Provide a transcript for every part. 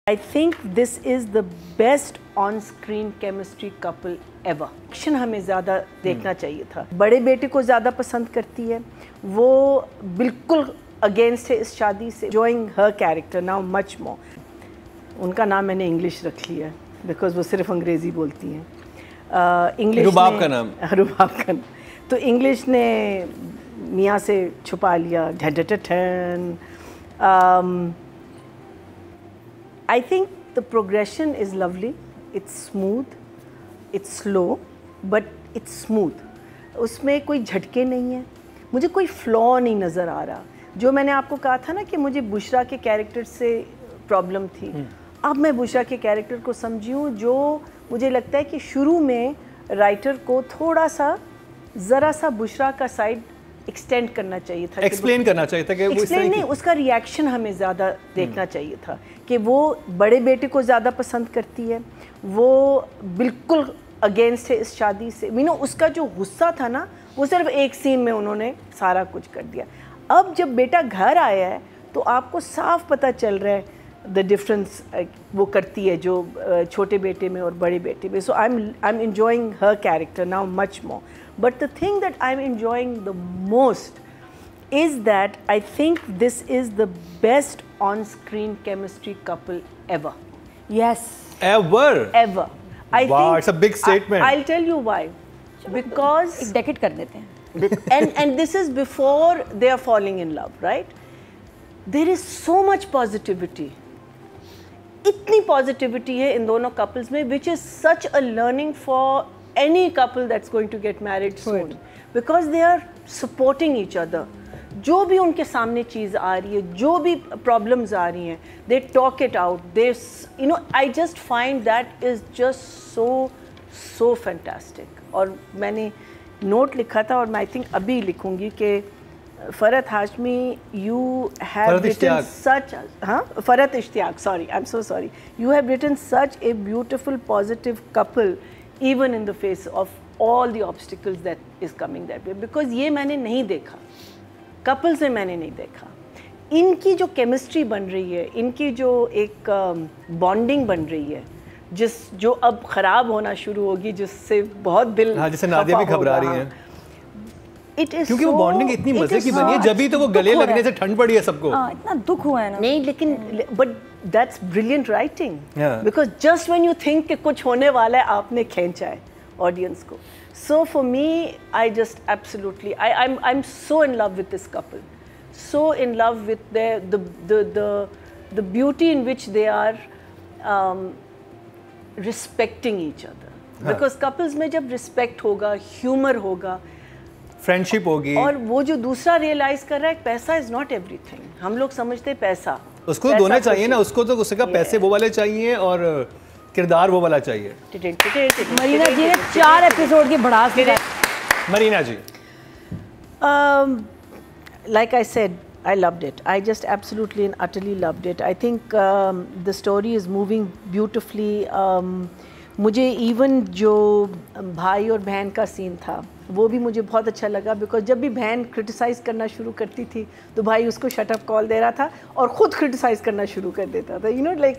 I think this is the best on-screen chemistry couple ever. Action हमें ज़्यादा देखना चाहिए था. बड़े बेटे को ज़्यादा पसंद करती है, वो बिल्कुल अगेंस्ट है इस शादी से. Enjoying her character now much more. उनका नाम मैंने इंग्लिश रख लिया बिकॉज वो सिर्फ अंग्रेज़ी बोलती हैं. इंग्लिश रुबाब का नाम. रुबाब का नाम. तो इंग्लिश ने मियाँ से छुपा लिया. I think the progression is lovely. It's smooth. It's slow, but it's smooth. उसमें कोई झटके नहीं है. मुझे कोई फ्लॉ नहीं नज़र आ रहा. जो मैंने आपको कहा था ना कि मुझे बुशरा के कैरेक्टर से प्रॉब्लम थी, अब मैं बुशरा के कैरेक्टर को समझी हूँ. जो मुझे लगता है कि शुरू में राइटर को थोड़ा सा ज़रा सा बुशरा का साइड एक्सटेंड करना चाहिए था. एक्सप्लेन करना चाहिए था कि वो इस तरह नहीं, उसका रिएक्शन हमें ज़्यादा देखना चाहिए था कि वो बड़े बेटे को ज़्यादा पसंद करती है, वो बिल्कुल अगेंस्ट है इस शादी से. मीनो उसका जो गुस्सा था ना, वो सिर्फ एक सीन में उन्होंने सारा कुछ कर दिया. अब जब बेटा घर आया है तो आपको साफ पता चल रहा है द डिफरेंस वो करती है जो छोटे बेटे में और बड़े बेटे में. So I am enjoying her character now much more. But the thing that I'm enjoying the most is that I think this is the best on-screen chemistry couple ever. Yes. Ever? Ever. Wow, it's a big statement. I'll tell you why. Because एक decade कर देते हैं. and this is before they are falling in love, right? There is so much positivity. इतनी positivity है इन दोनों couples में, which is such a learning for any couple that's going to get married soon, because they are supporting each other. जो भी उनके सामने चीज़ आ रही है, जो भी problems आ रही हैं, they talk it out. They, you know, I just find that is just so fantastic. और मैंने नोट लिखा था और मैं I think अभी लिखूँगी कि Farhat Hashmi, you have written such, Farhat Ishtiyaq, sorry, I'm so sorry. You have written such a beautiful, positive couple, even in the face of all the obstacles that is coming that way. Because ये मैंने नहीं देखा, couples में मैंने नहीं देखा. इनकी जो chemistry बन रही है, इनकी जो एक bonding बन रही है, जो अब ख़राब होना शुरू होगी, जिससे बहुत दिल, हाँ, जिससे नादिया भी घबरा रही है. क्योंकि वो बॉन्डिंग इतनी मजे की बनी है, जब भी तो वो गले लगने से ठंड पड़ी है सबको. इतना दुख हुआ है ना. नहीं, लेकिन but that's brilliant writing, because just when you think कि कुछ होने वाला है, आपने खींचा है ऑडियंस को. So for me, I just absolutely, I am so in love with this couple, so in love with the beauty in which they are respecting each other. Because couples में जब रिस्पेक्ट होगा, humour होगा, friendship होगी, और वो जो दूसरा realise कर रहा है, पैसा इज नॉट एवरीथिंग. हम लोग समझते हैं पैसा, उसको तो दोनों चाहिए ना, उसको तो उसका पैसे वो वाले चाहिए और किरदार वो वाला चाहिए. मरीना जी ने 4 एपिसोड की भड़ास दी. मरीना जी, like I said, I loved it. I just absolutely and utterly loved it. I think the story is moving beautifully. मुझे इवन जो भाई और बहन का सीन था, वो भी मुझे बहुत अच्छा लगा. बिकॉज जब भी बहन क्रिटिसाइज़ करना शुरू करती थी तो भाई उसको शट अप कॉल दे रहा था और ख़ुद क्रिटिसाइज़ करना शुरू कर देता था. यू नो, लाइक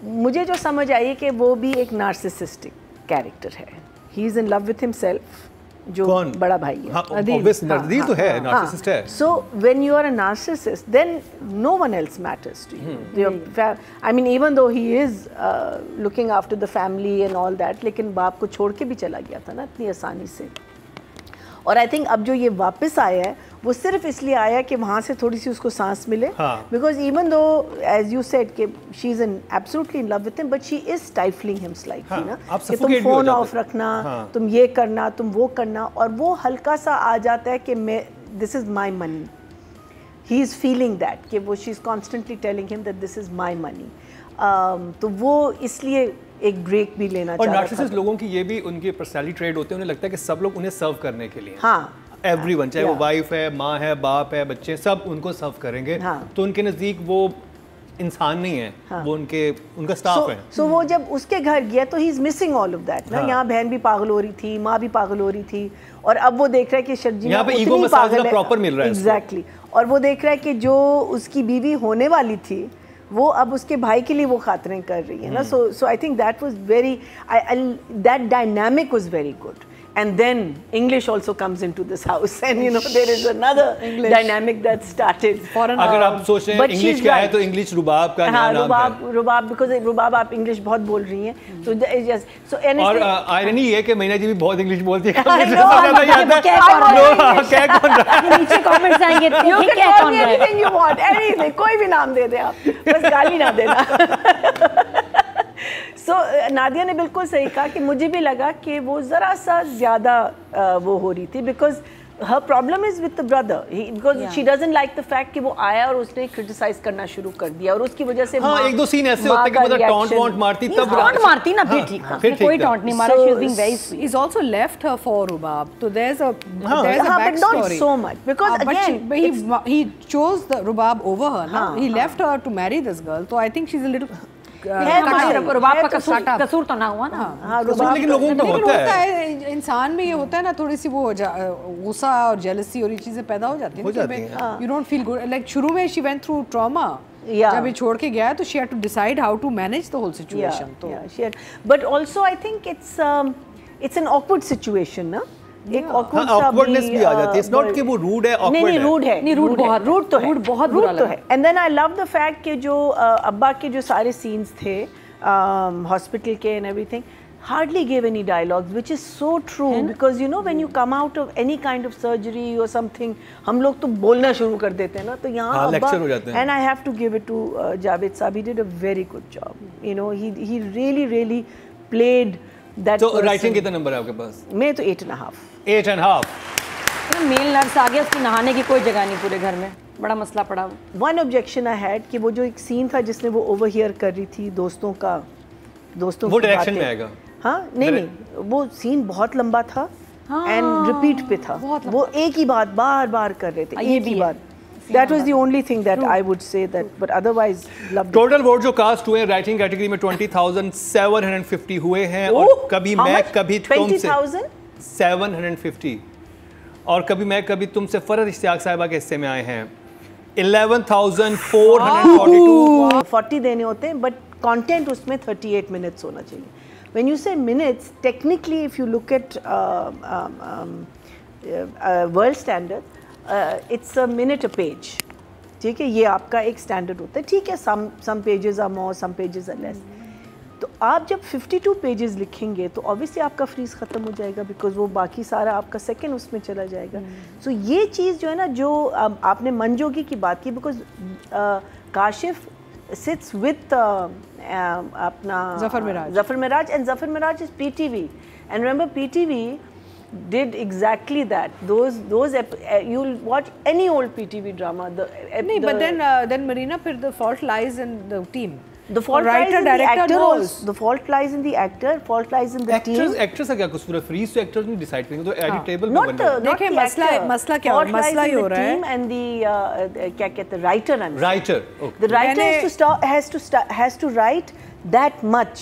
मुझे जो समझ आई कि वो भी एक नार्सिसिस्टिक कैरेक्टर है. He is in love with himself, जो बड़ा भाई है. अदील तो है, नार्सिसिस्ट है. So when you are a narcissist, then no one else matters to you. I mean, even though he is looking after the family and all that, लेकिन बाप को छोड़ के भी चला गया था ना इतनी आसानी से. और आई थिंक अब जो ये वापस आया है, वो सिर्फ इसलिए आया कि वहाँ से थोड़ी सी उसको सांस मिले. Because even though, as you said, कि she is absolutely in love with him, but she is stifling him slightly ना, कि तुम फोन ऑफ रखना, तुम ये करना, तुम वो करना. और वो हल्का सा आ जाता है कि मैं, this is my money. He is feeling that, कि वो she is constantly telling him that this is my money. तो वो इसलिए एक ब्रेक भी लेना चाहिए. और नार्सिसिस्ट लोगों की ये भी उनकी पर्सनैलिटी ट्रेड होते हैं, उन्हें लगता है कि सब लोग उन्हें सर्व करने के लिए, एवरीवन, चाहे वो वाइफ है, माँ है, बाप है, बच्चे, सब उनको सर्व करेंगे. तो उनके नज़दीक वो इंसान नहीं है, वो उनका स्टाफ है. सो वो जब उसके घर गया तो he is missing all of that ना. यहाँ बहन भी पागल हो रही थी, माँ भी पागल हो रही थी, और अब वो देख रहा है कि शर्जीना उतनी पागल है. प्रॉपर मिल रहा है. एग्जैक्टली. और वो देख रहा है कि जो उसकी बीवी होने वाली थी, वो अब उसके भाई के लिए वो खातरें कर रही है ना. So I think that was very, that dynamic was very good. And then English also comes into this house, and you know there is another dynamic that started. अगर आप सोच रहे हैं English क्या है तो English रुबाब का नाम है. रुबाब because रुबाब आप English बहुत बोल रही हैं. So just so and और irony ये कि मीना जी भी बहुत English बोलती है. क्या कौन रहा है? नीचे comments आएंगे. You can call me anything you want, anything. कोई भी नाम दे दे आप, बस गाली ना देना. So, नादिया ने बिल्कुल सही कहा कि मुझे भी लगा कि वो ज़रा सा ज़्यादा वो हो रही थी because her problem is with the brother because she doesn't like the fact कि वो आया और उसने criticize करना शुरू कर दिया और उसकी वजह से हाँ एक दो सीन ऐसे होते हैं कि मतलब टॉन्ट वॉन्ट मारती तब टॉन्ट मारती ना फिर ठीक था कोई टॉन्ट नहीं मारा she was being very sweet. He's also left her for Rubab, so there's a but not so much because again he chose the Rubab over her. He left her to marry this girl, so I think she's a little रुबाब का कसूर तो ना हुआ ना. हाँ रुबाब लेकिन लोगों को होता है इंसान में ये होता है ना थोड़ी सी वो गुस्सा और जेलसी और ये चीजें पैदा हो जाती हैं. You don't feel good. Like शुरू में she went through trauma. जब ये छोड़ के गया तो she had to decide how to manage the whole situation. She had. But also I think it's an awkward situation ना. एक awkwardness भी आ जाती है. It's not कि वो rude है, awkward है. नहीं rude है. नहीं rude बहुत rude तो है. बहुत बुरा लगा. And then I love the fact कि जो अब्बा के जो सारे scenes थे hospital के and everything hardly gave any dialogues, which is so true because you know when you come out of any kind of surgery or something हम लोग तो बोलना शुरू कर देते हैं ना तो यहाँ अब्बा and I have to give it to Javed Saab, he did a very good job. You know he really played that. तो राइटिंग कितना नंबर है आपके पास? मैं तो 8.5. 8.5. मेल नर्स आ गया, उसकी नहाने की कोई जगह नहीं पूरे घर में, बड़ा मसला पड़ा. वन ऑब्जेक्शन आई हैड कि वो जो एक सीन था जिसने वो ओवरहियर कर रही थी दोस्तों वो डायरेक्शन में आएगा. हाँ नहीं वो सीन बहुत लंबा था एंड रिपीट पे था. वो एक ही बात बार कर रहे थे, एक ही बात. That was the only thing that I would say that, but otherwise loved it. Total vote जो कास्ट हुए राइटिंग कैटेगरी में 20,750 हुए हैं और कभी मैं कभी तुमसे 750 और कभी मैं कभी तुमसे फरहत इश्तियाक साहिबा के हिस्से में आए हैं 11,442. 40 देने होते हैं but content उसमें 38 minutes होना चाहिए. When you say minutes, technically if you look at world standard, it's a minute a page. ठीक है, ये आपका एक स्टैंडर्ड होता है. ठीक है, some pages are more, some pages are less. तो आप जब 52 पेजेस लिखेंगे तो ऑब्वियसली आपका फ्रीज ख़त्म हो जाएगा बिकॉज वो बाकी सारा आपका सेकंड उसमें चला जाएगा. सो ये चीज़ जो है ना जो आपने मनजोगी की बात की बिकॉज काशिफ सिट्स विद अपना Zafar Meraj and Zafar Meraj is PTV and remember PTV did exactly that. Those you'll watch any old PTV drama. But then Marina, the fault lies in the team. The fault lies in the actor also. The fault lies in the actor. Fault lies in the team. Actors का क्या कसूर है? Freeze तो actors नहीं decide करेंगे तो editable नहीं बनता. देखिए मसला क्या है? मसला ये हो रहा है. Team and the क्या कहते हैं writer and writer. The writer has to write that much.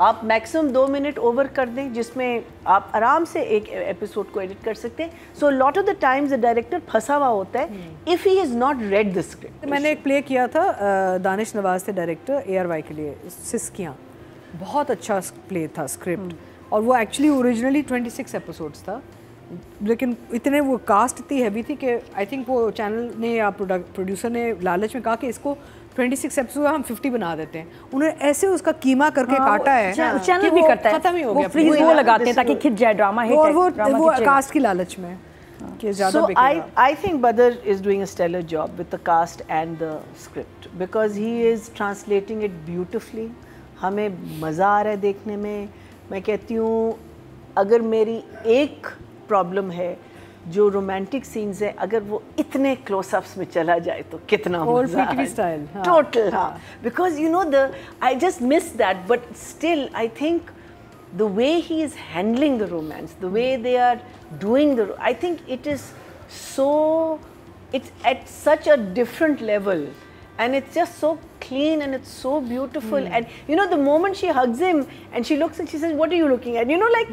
आप मैक्सिमम 2 मिनट ओवर कर दें जिसमें आप आराम से एक एपिसोड को एडिट कर सकते हैं. So lot of the times the director फंसा हुआ होता है if he is not read the script. मैंने एक प्ले किया था दानिश नवाज थे डायरेक्टर ARY के लिए, सिस्कियाँ. बहुत अच्छा प्ले था स्क्रिप्ट और वो एक्चुअली ओरिजिनली 26 एपिसोड्स था लेकिन इतने वो कास्ट इतनी हैवी थी कि आई थिंक वो चैनल ने या प्रोड्यूसर ने लालच में कहा कि इसको 26 एपिसोड हम 50 बना देते हैं. उन्होंने ऐसे उसका कीमा करके काटा है चैनल भी करता है, खत्म ही हो गया. फ्रीज वो लगाते हैं ताकि खिंच जाए ड्रामा हिट है. वो कास्ट की लालच में कि ज़्यादा बिकेगा. I think Badr is doing a stellar job with the cast and the script because he is translating it beautifully. हमें मज़ा आ रहा है देखने में. मैं कहती हूँ अगर मेरी एक प्रॉब्लम है जो रोमांटिक सीन्स हैं अगर वो इतने क्लोजअप्स में चला जाए तो कितना मजा स्टाइल टोटल. हाँ, because you know I just miss that but still I think the way he is handling the romance, the way they are doing the, I think it is so, it's at such a different level and it's just so clean and it's so beautiful. And you know the moment she hugs him and she looks and she says what are you looking at, you know, like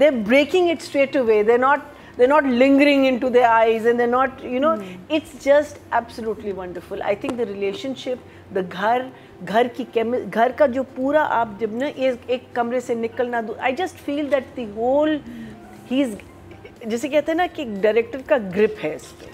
they're breaking it straight away. They're not they're not lingering into their eyes and they're not, you know, it's just absolutely wonderful. I think the relationship, the घर का जो पूरा आप जब ना एक कमरे से निकलना दो, I just feel that the whole, जैसे कहते हैं ना कि डायरेक्टर का ग्रिप है इस पे.